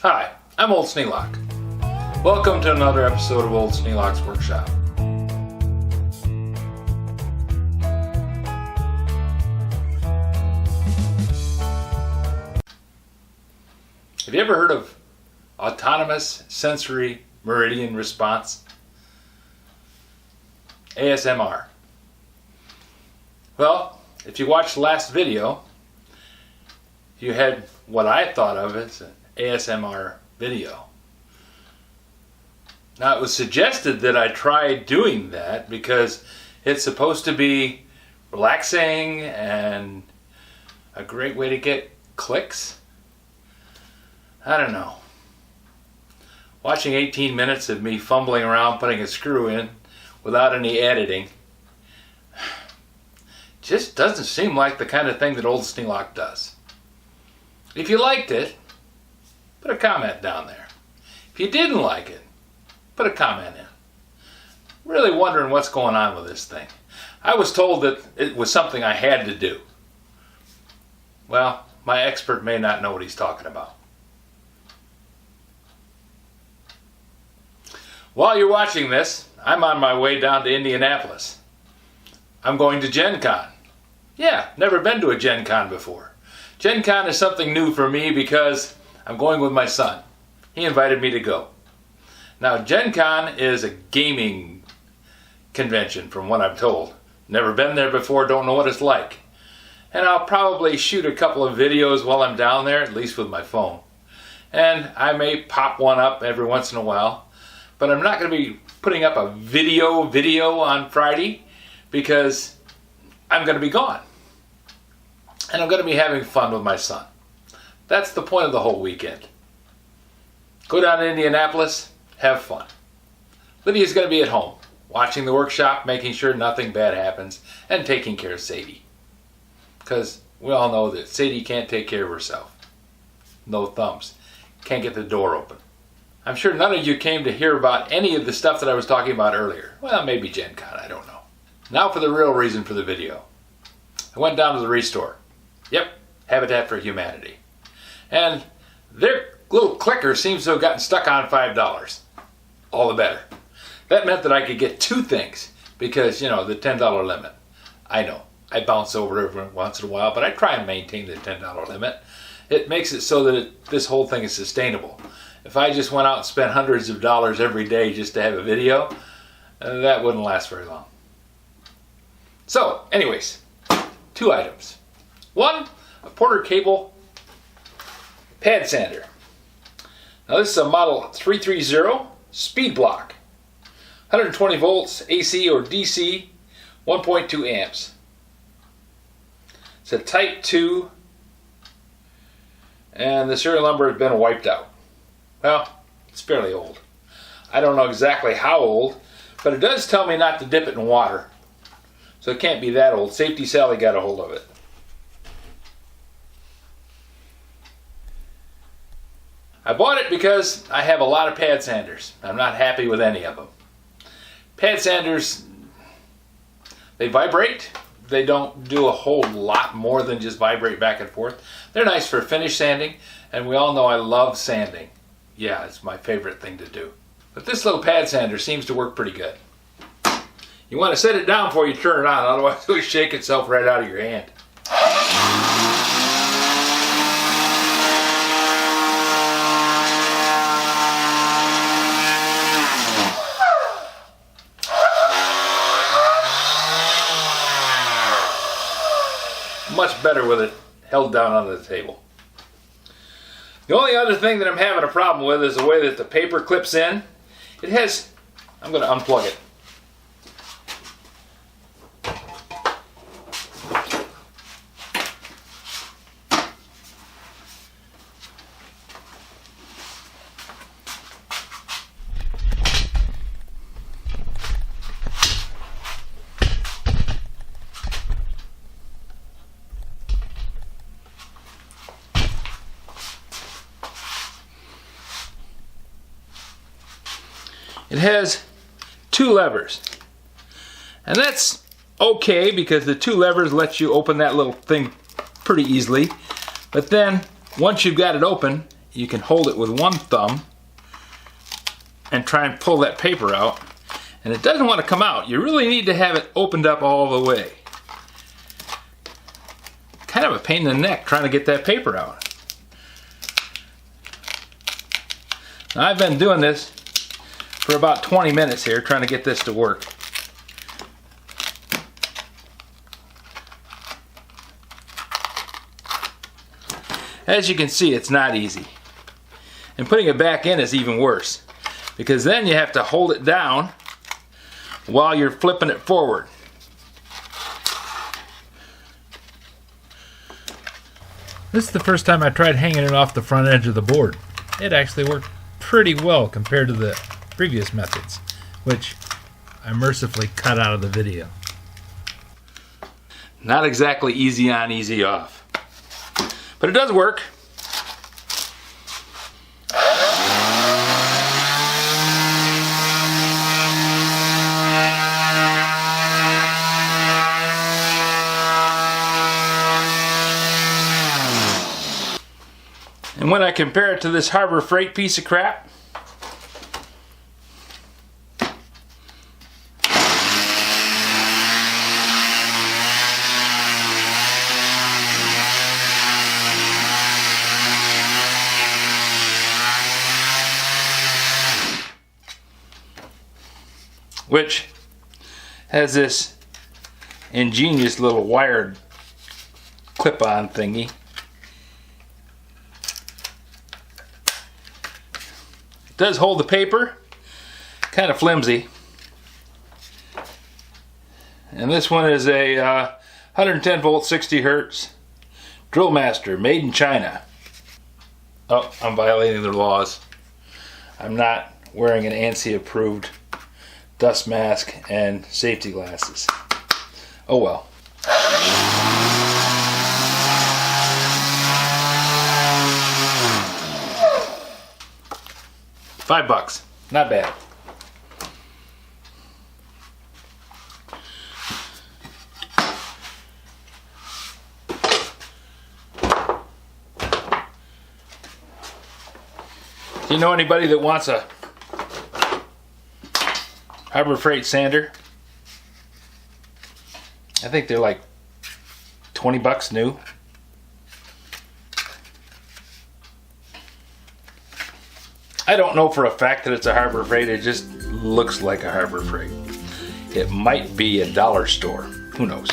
Hi, I'm Old Sneelock. Welcome to another episode of Old Sneelock's Workshop. Have you ever heard of autonomous sensory meridian response? ASMR. Well, if you watched the last video, you had what I thought of as an ASMR video. Now, it was suggested that I try doing that because it's supposed to be relaxing and a great way to get clicks. I don't know. Watching 18 minutes of me fumbling around putting a screw in without any editing just doesn't seem like the kind of thing that Old Sneelock does. If you liked it, put a comment down there. If you didn't like it, put a comment in. Really wondering what's going on with this thing. I was told that it was something I had to do. Well, my expert may not know what he's talking about. While you're watching this, I'm on my way down to Indianapolis. I'm going to Gen Con. Yeah, never been to a Gen Con before. Gen Con is something new for me because I'm going with my son. He invited me to go. Now, Gen Con is a gaming convention from what I'm told. Never been there before, don't know what it's like. And I'll probably shoot a couple of videos while I'm down there, at least with my phone. And I may pop one up every once in a while. But I'm not going to be putting up a video on Friday because I'm going to be gone. And I'm going to be having fun with my son. That's the point of the whole weekend. Go down to Indianapolis, have fun. Lydia's going to be at home, watching the workshop, making sure nothing bad happens, and taking care of Sadie. Because we all know that Sadie can't take care of herself. No thumbs. Can't get the door open. I'm sure none of you came to hear about any of the stuff that I was talking about earlier. Well, maybe Gen Con, I don't know. Now for the real reason for the video. I went down to the Restore. Yep, Habitat for Humanity. And their little clicker seems to have gotten stuck on $5. All the better. That meant that I could get two things because, you know, the $10 limit. I know, I bounce over every once in a while, but I try and maintain the $10 limit. It makes it so that this whole thing is sustainable. If I just went out and spent hundreds of dollars every day just to have a video, that wouldn't last very long. So, anyways, two items. One, a Porter Cable pad sander. Now this is a model 330 speed block. 120 volts AC or DC, 1.2 amps. It's a Type 2 and the serial number has been wiped out. Well, it's fairly old. I don't know exactly how old, but it does tell me not to dip it in water. So it can't be that old. Safety Sally got a hold of it. I bought it because I have a lot of pad sanders. I'm not happy with any of them. Pad sanders, they vibrate. They don't do a whole lot more than just vibrate back and forth. They're nice for finish sanding, and we all know I love sanding. Yeah, it's my favorite thing to do. But this little pad sander seems to work pretty good. You want to set it down before you turn it on, otherwise it'll shake itself right out of your hand. Much better with it held down on the table. The only other thing that I'm having a problem with is the way that the paper clips in. It has, I'm going to unplug it. It has two levers, and that's okay because the two levers let you open that little thing pretty easily. But then once you've got it open, you can hold it with one thumb and try and pull that paper out. And it doesn't want to come out. You really need to have it opened up all the way. Kind of a pain in the neck trying to get that paper out. Now, I've been doing this for about 20 minutes here, trying to get this to work. As you can see, it's not easy. And putting it back in is even worse, because then you have to hold it down while you're flipping it forward. This is the first time I tried hanging it off the front edge of the board. It actually worked pretty well compared to the previous methods, which I mercifully cut out of the video. Not exactly easy on, easy off. But it does work. And when I compare it to this Harbor Freight piece of crap, which has this ingenious little wired clip-on thingy. It does hold the paper, kind of flimsy. And this one is a 110 volt 60 hertz Drill Master, made in China. Oh, I'm violating their laws. I'm not wearing an ANSI approved dust mask and safety glasses. Oh well. $5, not bad. Do you know anybody that wants a Harbor Freight sander? I think they're like $20 new. I don't know for a fact that it's a Harbor Freight, it just looks like a Harbor Freight. It might be a dollar store, who knows.